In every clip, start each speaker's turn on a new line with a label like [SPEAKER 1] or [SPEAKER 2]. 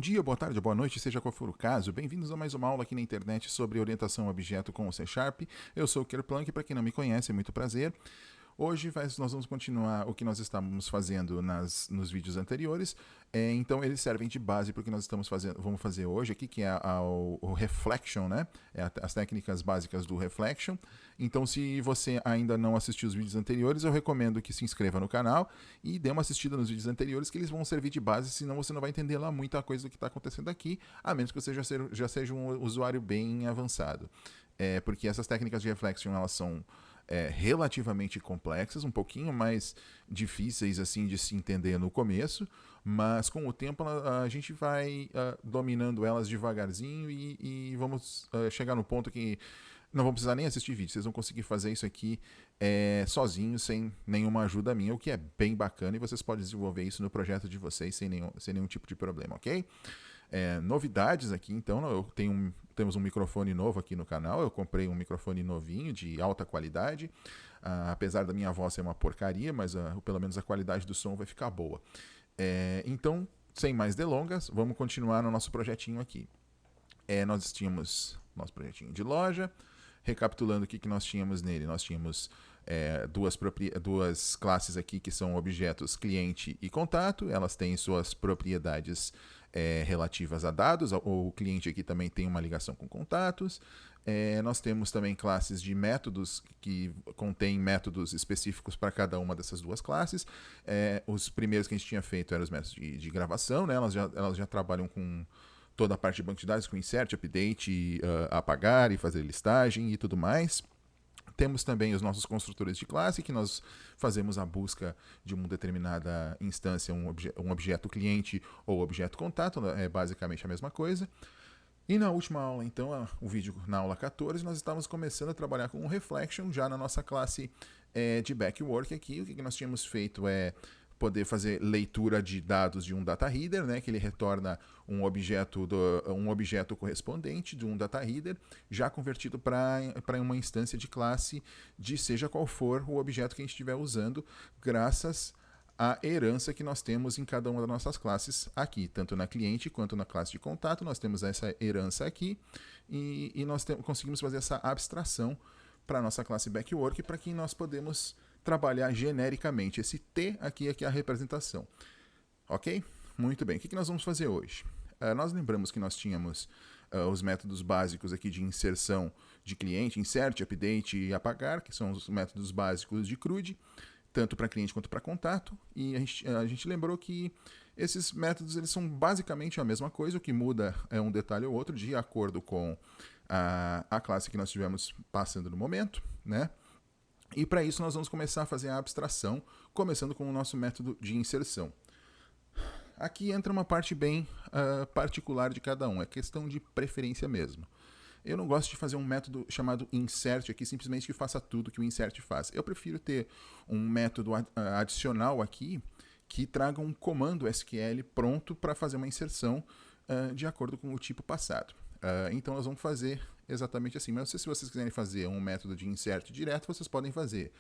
[SPEAKER 1] dia, boa tarde, boa noite, seja qual for o caso. Bem-vindos a mais uma aula aqui na internet sobre orientação a objeto com o C Sharp. Eu sou o Kerplunk, para quem não me conhece, é muito prazer. Hoje nós vamos continuar o que nós estávamos fazendo nos vídeos anteriores. Então eles servem de base para o que nós vamos fazer hoje aqui, que é o Reflection, né? As técnicas básicas do Reflection. Então, se você ainda não assistiu os vídeos anteriores, eu recomendo que se inscreva no canal e dê uma assistida nos vídeos anteriores, que eles vão servir de base, senão você não vai entender lá muita coisa do que está acontecendo aqui, a menos que você já seja um usuário bem avançado. Porque essas técnicas de Reflection, elas são relativamente complexas, um pouquinho mais difíceis assim de se entender no começo, mas com o tempo a gente vai dominando elas devagarzinho e vamos chegar no ponto que não vão precisar nem assistir vídeo, vocês vão conseguir fazer isso aqui sozinhos, sem nenhuma ajuda minha, o que é bem bacana, e vocês podem desenvolver isso no projeto de vocês sem nenhum tipo de problema, ok? Novidades aqui, então, temos um microfone novo aqui no canal. Eu comprei um microfone novinho, de alta qualidade, apesar da minha voz ser uma porcaria, mas pelo menos a qualidade do som vai ficar boa. Então, sem mais delongas, vamos continuar no nosso projetinho aqui. Nós tínhamos nosso projetinho de loja. Recapitulando o que nós tínhamos nele, nós tínhamos duas classes aqui que são objetos cliente e contato. Elas têm suas propriedades relativas a dados. O cliente aqui também tem uma ligação com contatos. Nós temos também classes de métodos que contêm métodos específicos para cada uma dessas duas classes. Os primeiros que a gente tinha feito eram os métodos de gravação, né? Elas já trabalham com toda a parte de banco de dados, com insert, update, apagar e fazer listagem e tudo mais. Temos também os nossos construtores de classe, que nós fazemos a busca de uma determinada instância, um objeto cliente ou objeto contato, é basicamente a mesma coisa. E na última aula, então, o vídeo na aula 14, nós estávamos começando a trabalhar com o Reflection já na nossa classe de Backwork aqui. O que nós tínhamos feito é poder fazer leitura de dados de um data header, né, que ele retorna um objeto correspondente de um data header, já convertido para uma instância de classe de seja qual for o objeto que a gente estiver usando, graças à herança que nós temos em cada uma das nossas classes aqui, tanto na cliente quanto na classe de contato. Nós temos essa herança aqui e nós conseguimos fazer essa abstração para a nossa classe Backwork, para que nós podemos trabalhar genericamente. Esse T aqui é a representação. Ok? Muito bem. O que nós vamos fazer hoje? Nós lembramos que nós tínhamos os métodos básicos aqui de inserção de cliente, insert, update e apagar, que são os métodos básicos de CRUD, tanto para cliente quanto para contato. E a gente lembrou que esses métodos eles são basicamente a mesma coisa, o que muda é um detalhe ou outro de acordo com a classe que nós estivemos passando no momento, né? E para isso nós vamos começar a fazer a abstração, começando com o nosso método de inserção. Aqui entra uma parte bem particular de cada um, é questão de preferência mesmo. Eu não gosto de fazer um método chamado insert aqui, simplesmente que faça tudo que o insert faz. Eu prefiro ter um método adicional aqui que traga um comando SQL pronto para fazer uma inserção de acordo com o tipo passado. Então nós vamos fazer exatamente assim, mas se vocês quiserem fazer um método de insert direto, vocês podem fazer.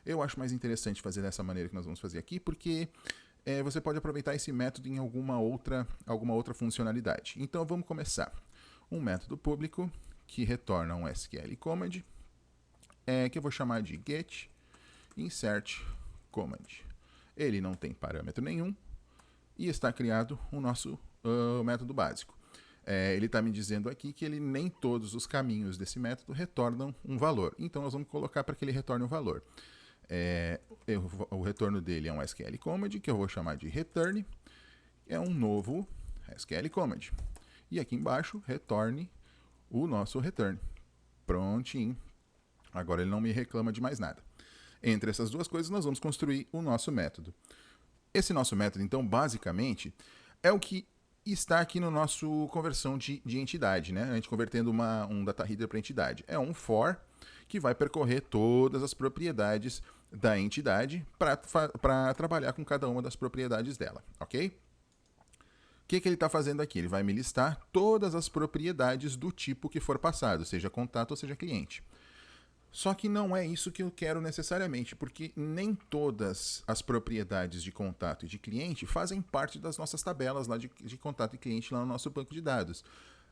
[SPEAKER 1] Eu acho mais interessante fazer dessa maneira que nós vamos fazer aqui, porque você pode aproveitar esse método em alguma outra funcionalidade. Então vamos começar. Um método público que retorna um SQL command, que eu vou chamar de get insert command. Ele não tem parâmetro nenhum e está criado o nosso método básico. Ele está me dizendo aqui que nem todos os caminhos desse método retornam um valor. Então nós vamos colocar para que ele retorne um valor. O retorno dele é um SQL command, que eu vou chamar de return. É um novo SQL command. E aqui embaixo, retorne o nosso return. Prontinho. Agora ele não me reclama de mais nada. Entre essas duas coisas, nós vamos construir o nosso método. Esse nosso método, então, basicamente, é o que está aqui no nosso conversão de entidade, né? A gente convertendo um data header para entidade. É um for que vai percorrer todas as propriedades da entidade para trabalhar com cada uma das propriedades dela, ok? O que ele está fazendo aqui? Ele vai me listar todas as propriedades do tipo que for passado, seja contato ou seja cliente. Só que não é isso que eu quero necessariamente, porque nem todas as propriedades de contato e de cliente fazem parte das nossas tabelas lá de contato e cliente lá no nosso banco de dados.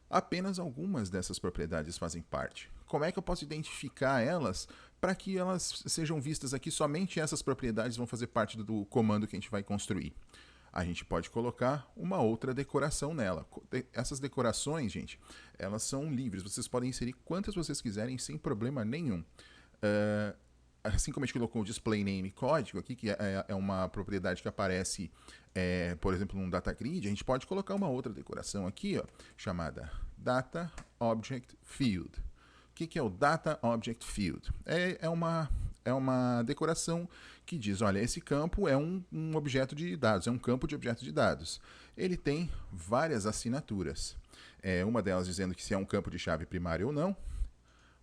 [SPEAKER 1] Apenas algumas dessas propriedades fazem parte. Como é que eu posso identificar elas para que elas sejam vistas aqui? Somente essas propriedades vão fazer parte do comando que a gente vai construir. A gente pode colocar uma outra decoração nela. Essas decorações, gente, elas são livres. Vocês podem inserir quantas vocês quiserem sem problema nenhum. Assim como a gente colocou o display name código aqui, que é uma propriedade que aparece, por exemplo, num data grid, a gente pode colocar uma outra decoração aqui, ó, chamada Data Object Field. O que é o Data Object Field? É uma decoração que diz, olha, esse campo é um objeto de dados, é um campo de objeto de dados. Ele tem várias assinaturas. Uma delas dizendo que se é um campo de chave primária ou não,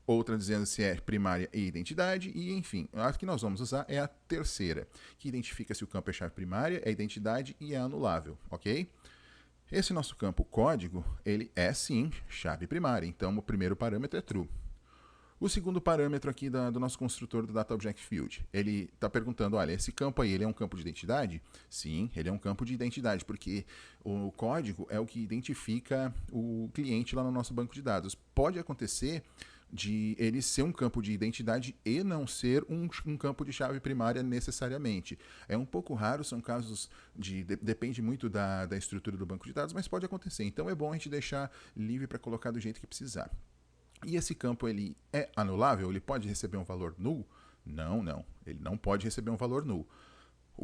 [SPEAKER 1] outra dizendo se é primária e identidade, e enfim, a que nós vamos usar é a terceira, que identifica se o campo é chave primária, é identidade e é anulável, ok? Esse nosso campo código, ele é sim chave primária, então o primeiro parâmetro é true. O segundo parâmetro aqui do nosso construtor do Data Object Field, ele está perguntando, olha, esse campo aí, ele é um campo de identidade? Sim, ele é um campo de identidade, porque o código é o que identifica o cliente lá no nosso banco de dados. Pode acontecer de ele ser um campo de identidade e não ser um campo de chave primária necessariamente. É um pouco raro, são casos depende muito da estrutura do banco de dados, mas pode acontecer. Então é bom a gente deixar livre para colocar do jeito que precisar. E esse campo ele é anulável? Ele pode receber um valor null? Não. Ele não pode receber um valor null.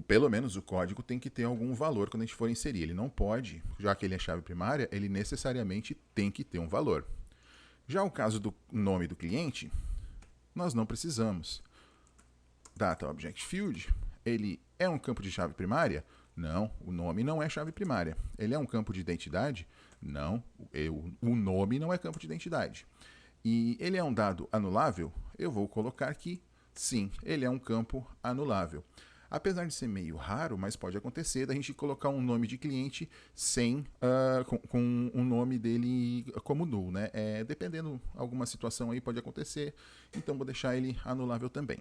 [SPEAKER 1] Pelo menos o código tem que ter algum valor quando a gente for inserir. Ele não pode, já que ele é chave primária, ele necessariamente tem que ter um valor. Já o caso do nome do cliente, nós não precisamos. Data Object Field, ele é um campo de chave primária? Não, o nome não é chave primária. Ele é um campo de identidade? Não, o nome não é campo de identidade. E ele é um dado anulável? Eu vou colocar que sim, ele é um campo anulável. Apesar de ser meio raro, mas pode acontecer da gente colocar um nome de cliente com um nome dele como null, né? Dependendo alguma situação aí pode acontecer, então vou deixar ele anulável também.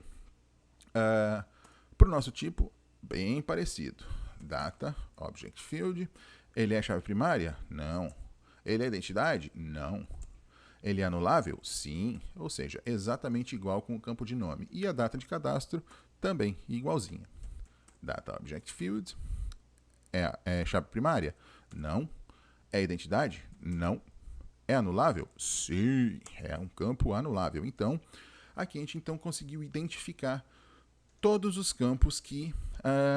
[SPEAKER 1] Para o nosso tipo, bem parecido. Data, Object Field. Ele é chave primária? Não. Ele é identidade? Não. Ele é anulável? Sim. Ou seja, exatamente igual com o campo de nome. E a data de cadastro também igualzinha. Data Object Field. É chave primária? Não. É identidade? Não. É anulável? Sim. É um campo anulável. Então, aqui a gente conseguiu identificar todos os campos que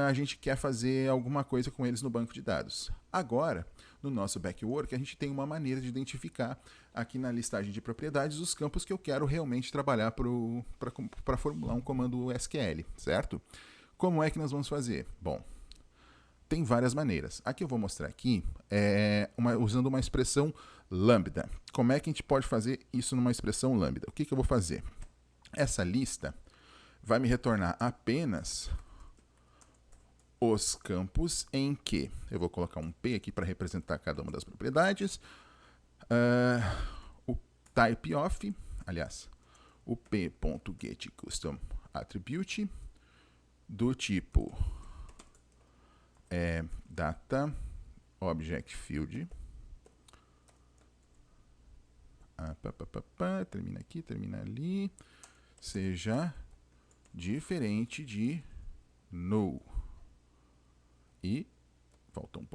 [SPEAKER 1] a gente quer fazer alguma coisa com eles no banco de dados. Agora, no nosso backwork, a gente tem uma maneira de identificar aqui na listagem de propriedades os campos que eu quero realmente trabalhar para formular um comando SQL, certo? Como é que nós vamos fazer? Bom, tem várias maneiras. Aqui eu vou mostrar aqui usando uma expressão lambda. Como é que a gente pode fazer isso numa expressão lambda? O que eu vou fazer? Essa lista vai me retornar apenas os campos em que eu vou colocar um P aqui para representar cada uma das propriedades. O type of, aliás, o p.getCustomAttribute do tipo data object field. Termina aqui, termina ali. Seja diferente de null. E falta um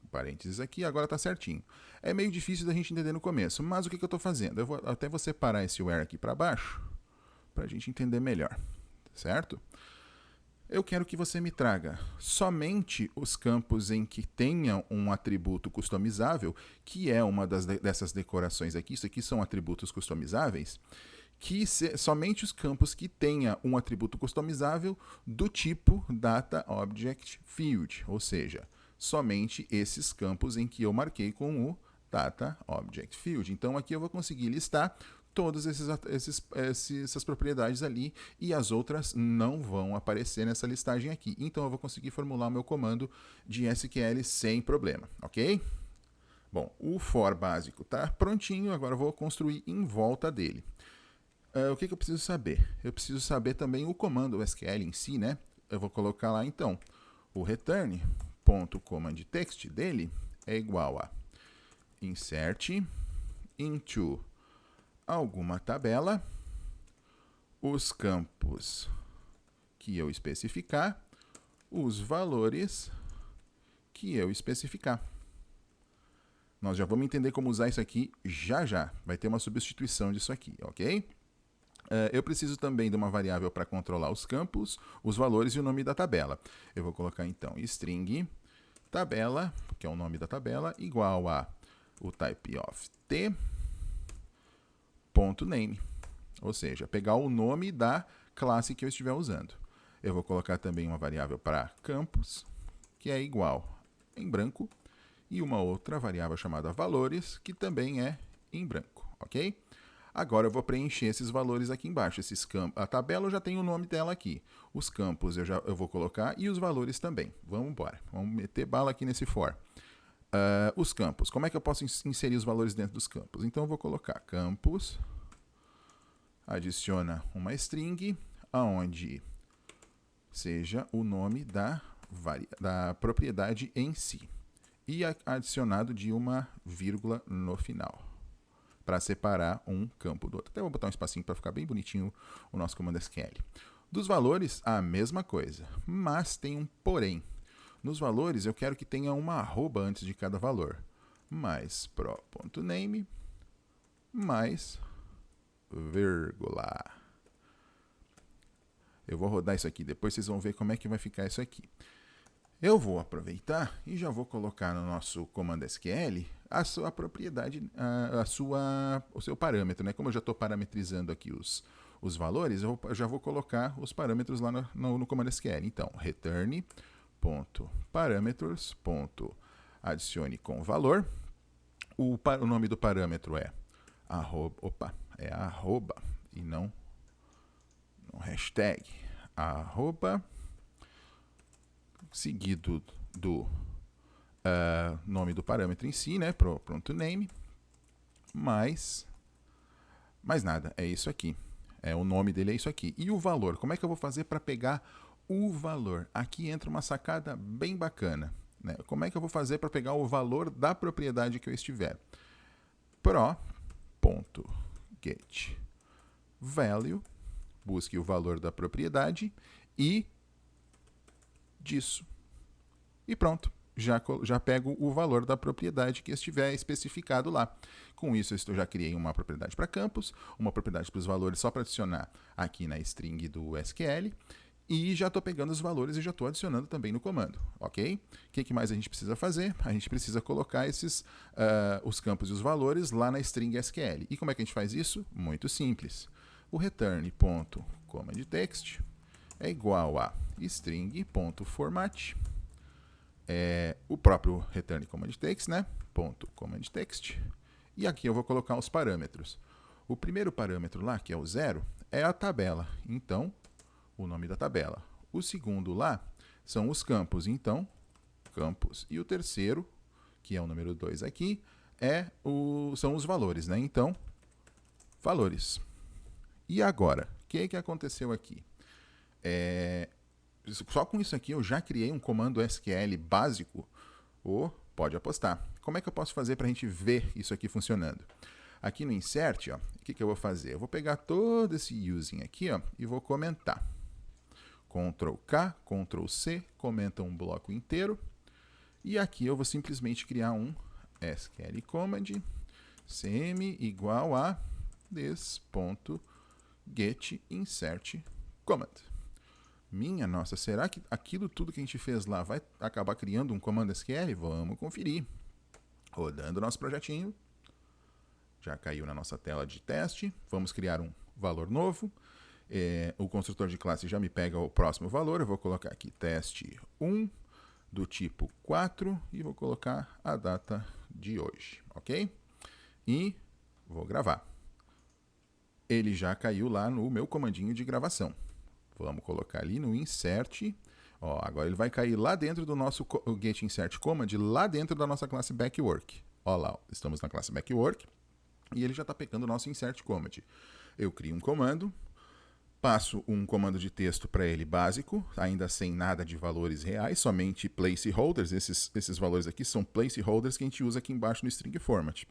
[SPEAKER 1] parênteses aqui, agora está certinho. É meio difícil da gente entender no começo, mas o que eu estou fazendo? Eu até vou separar esse where aqui para baixo, para a gente entender melhor, certo? Eu quero que você me traga somente os campos em que tenham um atributo customizável, que é uma dessas decorações aqui. Isso aqui são atributos customizáveis, somente os campos que tenha um atributo customizável do tipo Data Object Field, ou seja, somente esses campos em que eu marquei com o Data Object Field. Então aqui eu vou conseguir listar todas essas propriedades ali e as outras não vão aparecer nessa listagem aqui. Então eu vou conseguir formular o meu comando de SQL sem problema, ok? Bom, o for básico está prontinho, agora eu vou construir em volta dele. O que eu preciso saber? Eu preciso saber também o comando SQL em si, né? Eu vou colocar lá então o return.commandText dele é igual a insert into alguma tabela, os campos que eu especificar, os valores que eu especificar. Nós já vamos entender como usar isso aqui já já. Vai ter uma substituição disso aqui, ok? Eu preciso também de uma variável para controlar os campos, os valores e o nome da tabela. Eu vou colocar então string tabela, que é o nome da tabela, igual a o type of t.name. Ou seja, pegar o nome da classe que eu estiver usando. Eu vou colocar também uma variável para campos, que é igual em branco, e uma outra variável chamada valores, que também é em branco, ok? Agora eu vou preencher esses valores aqui embaixo. A tabela eu já tenho o nome dela aqui. Os campos eu vou colocar e os valores também. Vamos embora. Vamos meter bala aqui nesse for. Os campos. Como é que eu posso inserir os valores dentro dos campos? Então eu vou colocar campos, adiciona uma string, aonde seja o nome da propriedade em si. E adicionado de uma vírgula no final, para separar um campo do outro. Até vou botar um espacinho para ficar bem bonitinho o nosso comando SQL. Dos valores, a mesma coisa, mas tem um porém. Nos valores, eu quero que tenha uma arroba antes de cada valor. Mais pro.name, mais vírgula. Eu vou rodar isso aqui, depois vocês vão ver como é que vai ficar isso aqui. Eu vou aproveitar e já vou colocar no nosso comando SQL a sua propriedade, o seu parâmetro, né? Como eu já estou parametrizando aqui os valores, eu já vou colocar os parâmetros lá no comando SQL. Então, return.parameters.adicione com valor. O nome do parâmetro é arroba e não hashtag, arroba, seguido do nome do parâmetro em si, né, pro.name, mais nada, é isso aqui. O nome dele é isso aqui. E o valor, como é que eu vou fazer para pegar o valor? Aqui entra uma sacada bem bacana, né? Como é que eu vou fazer para pegar o valor da propriedade que eu estiver? Pro.getValue, busque o valor da propriedade e disso. E pronto, já pego o valor da propriedade que estiver especificado lá. Com isso, eu já criei uma propriedade para campos, uma propriedade para os valores só para adicionar aqui na string do SQL, e já estou pegando os valores e já estou adicionando também no comando, ok? O que mais a gente precisa fazer? A gente precisa colocar os campos e os valores lá na string SQL. E como é que a gente faz isso? Muito simples. O return.commandText é igual a string.format, o próprio return commandText, né? .commandText. E aqui eu vou colocar os parâmetros. O primeiro parâmetro lá, que é o 0, é a tabela. Então, o nome da tabela. O segundo lá são os campos. Então, campos. E o terceiro, que é o número 2 aqui, são os valores, né? Então, valores. E agora, o que aconteceu aqui? Só com isso aqui eu já criei um comando SQL básico, pode apostar. Como é que eu posso fazer para a gente ver isso aqui funcionando? Aqui no insert, o que eu vou fazer? Eu vou pegar todo esse using aqui e vou comentar. Ctrl K, Ctrl C, comenta um bloco inteiro. E aqui eu vou simplesmente criar um SQL command cm igual a this.getInsertCommand. Minha nossa, será que aquilo tudo que a gente fez lá vai acabar criando um comando SQL? Vamos conferir. Rodando o nosso projetinho. Já caiu na nossa tela de teste. Vamos criar um valor novo. O construtor de classe já me pega o próximo valor. Eu vou colocar aqui teste 1 do tipo 4 e vou colocar a data de hoje, ok? E vou gravar. Ele já caiu lá no meu comandinho de gravação. Vamos colocar ali no insert. Agora ele vai cair lá dentro do nosso getInsertCommand, lá dentro da nossa classe backwork. Lá, estamos na classe backwork e ele já está pegando o nosso insertCommand. Eu crio um comando, passo um comando de texto para ele básico, ainda sem nada de valores reais, somente placeholders. Esses valores aqui são placeholders que a gente usa aqui embaixo no string format.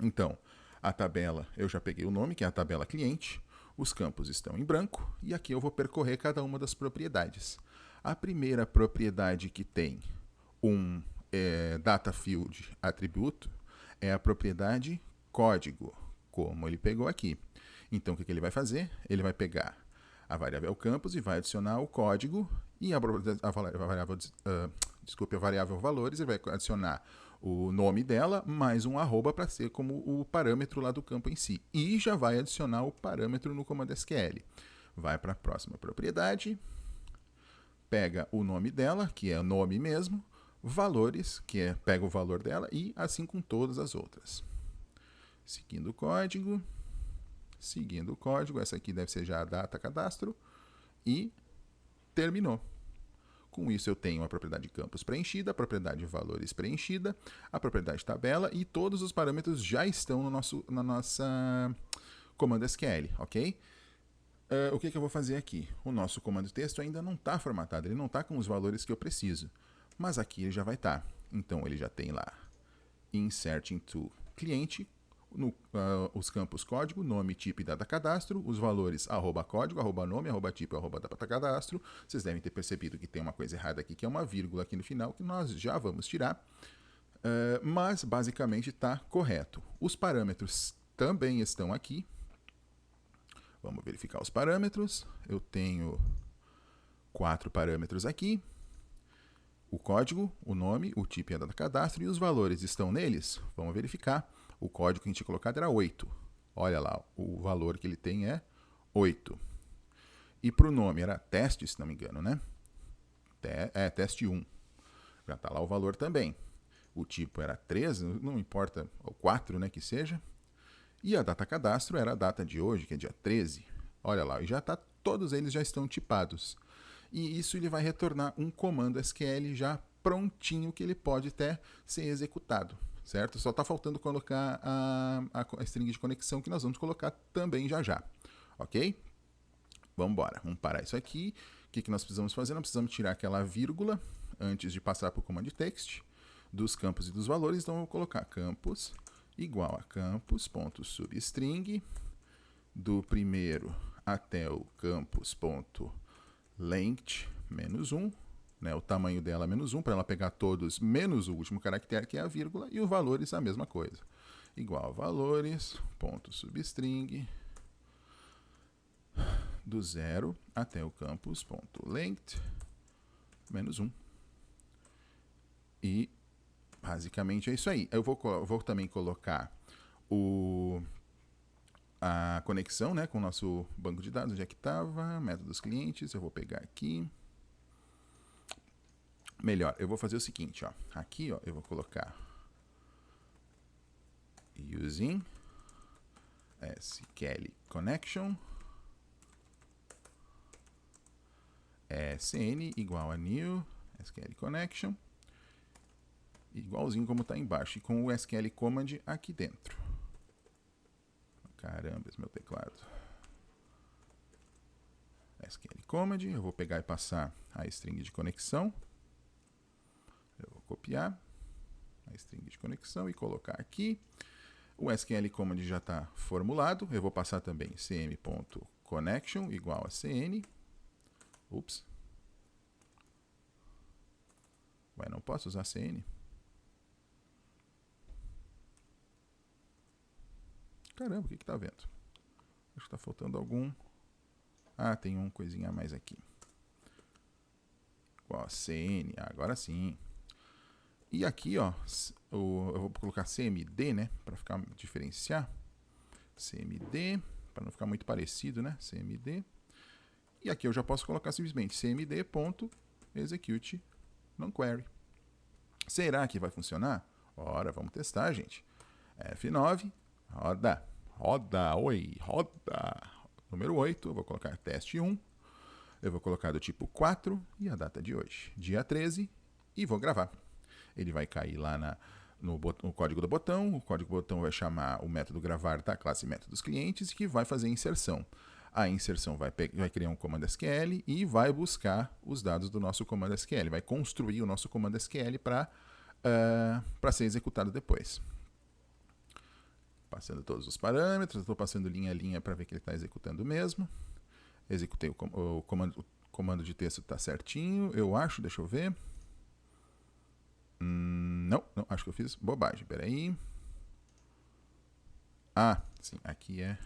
[SPEAKER 1] Então, a tabela, eu já peguei o nome, que é a tabela cliente, os campos estão em branco, e aqui eu vou percorrer cada uma das propriedades. A primeira propriedade que tem um data field atributo é a propriedade código, como ele pegou aqui. Então, o que ele vai fazer? Ele vai pegar a variável campos e vai adicionar o código e a variável valores, ele vai adicionar o nome dela mais um arroba para ser como o parâmetro lá do campo em si. E já vai adicionar o parâmetro no comando SQL. Vai para a próxima propriedade, pega o nome dela, que é o nome mesmo, valores, que é pega o valor dela, e assim com todas as outras. Seguindo o código, essa aqui deve ser já a data cadastro, e terminou. Com isso eu tenho a propriedade campos preenchida, a propriedade valores preenchida, a propriedade tabela, e todos os parâmetros já estão na nossa comando SQL, ok? O que eu vou fazer aqui? O nosso comando texto ainda não está formatado, ele não está com os valores que eu preciso, mas aqui ele já vai estar. Então ele já tem lá insert into cliente, os campos código, nome, tipo e data cadastro, os valores arroba código, arroba nome, arroba tipo, arroba data cadastro. Vocês devem ter percebido que tem uma coisa errada aqui, que é uma vírgula aqui no final, que nós já vamos tirar, mas basicamente está correto. Os parâmetros também estão aqui. Vamos verificar os parâmetros. Eu tenho 4 parâmetros aqui. O código, o nome, o tipo e a data cadastro, e os valores estão neles. Vamos verificar. O código que a gente tinha colocado era 8. Olha lá, o valor que ele tem é 8. E para o nome era teste, se não me engano, né? Teste 1. Já está lá o valor também. O tipo era 13, não importa, o 4, né, que seja. E a data cadastro era a data de hoje, que é dia 13. Olha lá, e já tá, todos eles já estão tipados. E isso ele vai retornar um comando SQL já prontinho que ele pode até ser executado. Certo? Só está faltando colocar a string de conexão que nós vamos colocar também já. Ok? Vamos embora. Vamos parar isso aqui. O que nós precisamos fazer? Nós precisamos tirar aquela vírgula antes de passar para o command text dos campos e dos valores. Então, eu vou colocar campos igual a campos.substring do primeiro até o campos.length -1. Né, o tamanho dela -1, para ela pegar todos, menos o último caractere, que é a vírgula, e os valores a mesma coisa. Igual a valores.substring do 0 até o campus.length -1. E basicamente é isso aí. Eu vou também colocar a conexão, né, com o nosso banco de dados, onde é que estava, métodos clientes, eu vou pegar aqui. Melhor, eu vou fazer o seguinte, ó. Aqui, ó, eu vou colocar using SQL connection SN igual a new SQL connection, igualzinho como está embaixo, e com o SQL command aqui dentro. Caramba, esse meu teclado. SQL command, eu vou pegar e passar a string de conexão. Eu vou copiar a string de conexão e colocar aqui. O SQL command já está formulado. Eu vou passar também cm.connection igual a cn. Ups. Ué, não posso usar cn? Caramba, o que está vendo? Acho que está faltando algum... Ah, tem uma coisinha a mais aqui. Igual a cn, agora sim. E aqui, ó, eu vou colocar cmd, né, para ficar diferenciar. Cmd, para não ficar muito parecido, né, cmd. E aqui eu já posso colocar simplesmente cmd.execute non-query. Será que vai funcionar? Ora, vamos testar, gente. F9, roda. Número 8, eu vou colocar teste 1. Eu vou colocar do tipo 4 e a data de hoje, dia 13, e vou gravar. Ele vai cair lá no código do botão. O código do botão vai chamar o método gravar da classe métodos clientes, que vai fazer a inserção. A inserção vai criar um comando SQL e vai buscar os dados do nosso comando SQL, vai construir o nosso comando SQL para ser executado depois. Passando todos os parâmetros, estou passando linha a linha para ver que ele está executando mesmo. Executei o comando de texto, está certinho, eu acho, deixa eu ver. Não, acho que eu fiz bobagem, peraí. Ah, sim, aqui é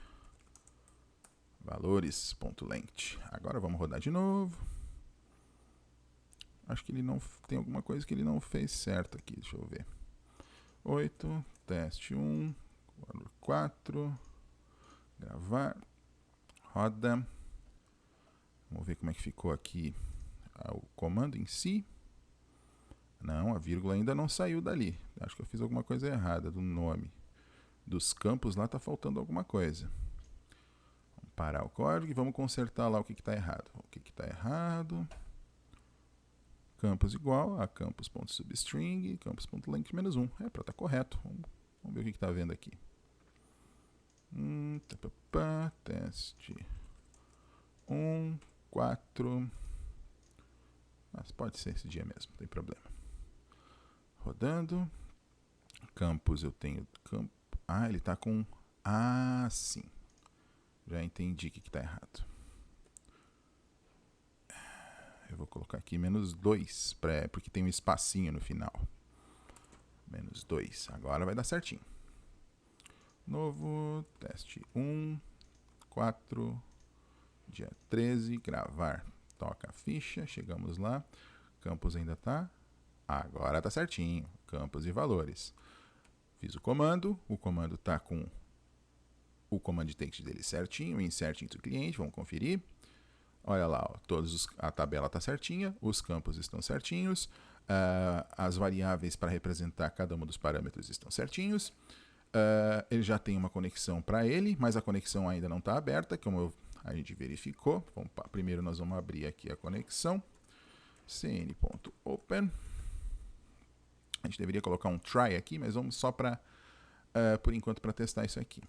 [SPEAKER 1] valores.length. Agora vamos rodar de novo. Acho que ele não tem alguma coisa que ele não fez certo aqui, deixa eu ver. 8, teste 1, valor 4, gravar, roda. Vamos ver como é que ficou aqui o comando em si. Não, a vírgula ainda não saiu dali. Acho que eu fiz alguma coisa errada do nome. Dos campos lá está faltando alguma coisa. Vamos parar o código e vamos consertar lá o que está errado. O que está errado? Campos igual a campus.substring, campus.length -1. É para estar correto. Vamos ver o que está vendo aqui. Teste 1, 4. Mas pode ser esse dia mesmo, não tem problema. Rodando. Campus eu tenho campo. Ah, ele está com... Ah, sim. Já entendi o que está errado. Eu vou colocar aqui -2, porque tem um espacinho no final. -2. Agora vai dar certinho. Novo, teste 1, 4, dia 13, gravar. Toca a ficha, chegamos lá. Campus ainda está. Agora está certinho. Campos e valores. Fiz o comando está com o command text dele certinho, insert into cliente, vamos conferir. Olha lá, ó, a tabela está certinha, os campos estão certinhos, as variáveis para representar cada um dos parâmetros estão certinhos. Ele já tem uma conexão para ele, mas a conexão ainda não está aberta, como a gente verificou. Primeiro nós vamos abrir aqui a conexão, cn.open. A gente deveria colocar um try aqui, mas vamos só para, por enquanto, para testar isso aqui.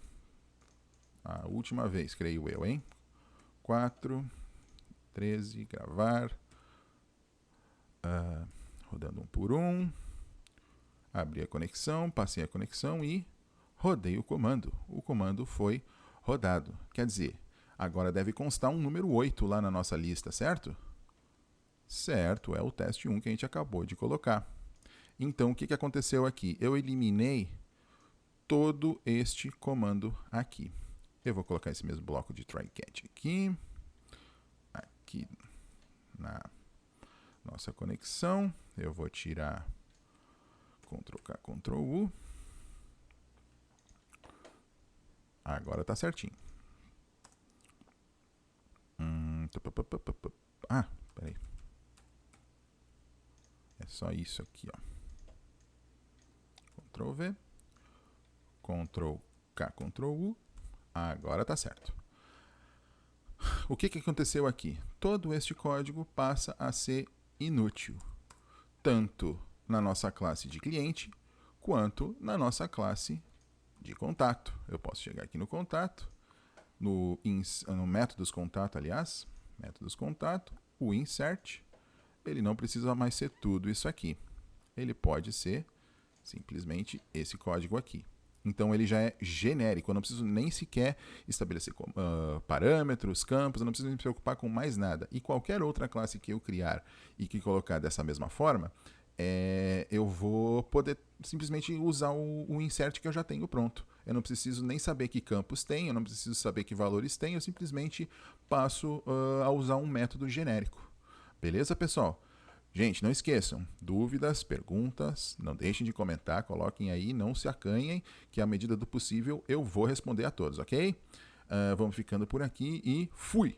[SPEAKER 1] A última vez, creio eu, hein? 4, 13, gravar. Rodando um por um. Abri a conexão, passei a conexão e rodei o comando. O comando foi rodado. Quer dizer, agora deve constar um número 8 lá na nossa lista, certo? Certo, é o teste 1 que a gente acabou de colocar. Então, o que aconteceu aqui? Eu eliminei todo este comando aqui. Eu vou colocar esse mesmo bloco de try catch aqui. Aqui na nossa conexão. Eu vou tirar Ctrl+K, Ctrl+U. Agora está certinho. Peraí. É só isso aqui, ó. Ctrl+V, Ctrl+K, Ctrl+U. Agora está certo. O que aconteceu aqui? Todo este código passa a ser inútil, tanto na nossa classe de cliente, quanto na nossa classe de contato. Eu posso chegar aqui no contato, no métodos contato, aliás, métodos contato, o insert, ele não precisa mais ser tudo isso aqui. Ele pode ser simplesmente esse código aqui. Então ele já é genérico, eu não preciso nem sequer estabelecer parâmetros, campos, eu não preciso me preocupar com mais nada. E qualquer outra classe que eu criar e que colocar dessa mesma forma, eu vou poder simplesmente usar o insert que eu já tenho pronto. Eu não preciso nem saber que campos tem, eu não preciso saber que valores tem, eu simplesmente passo a usar um método genérico. Beleza, pessoal? Gente, não esqueçam, dúvidas, perguntas, não deixem de comentar, coloquem aí, não se acanhem, que à medida do possível eu vou responder a todos, ok? Vamos ficando por aqui e fui!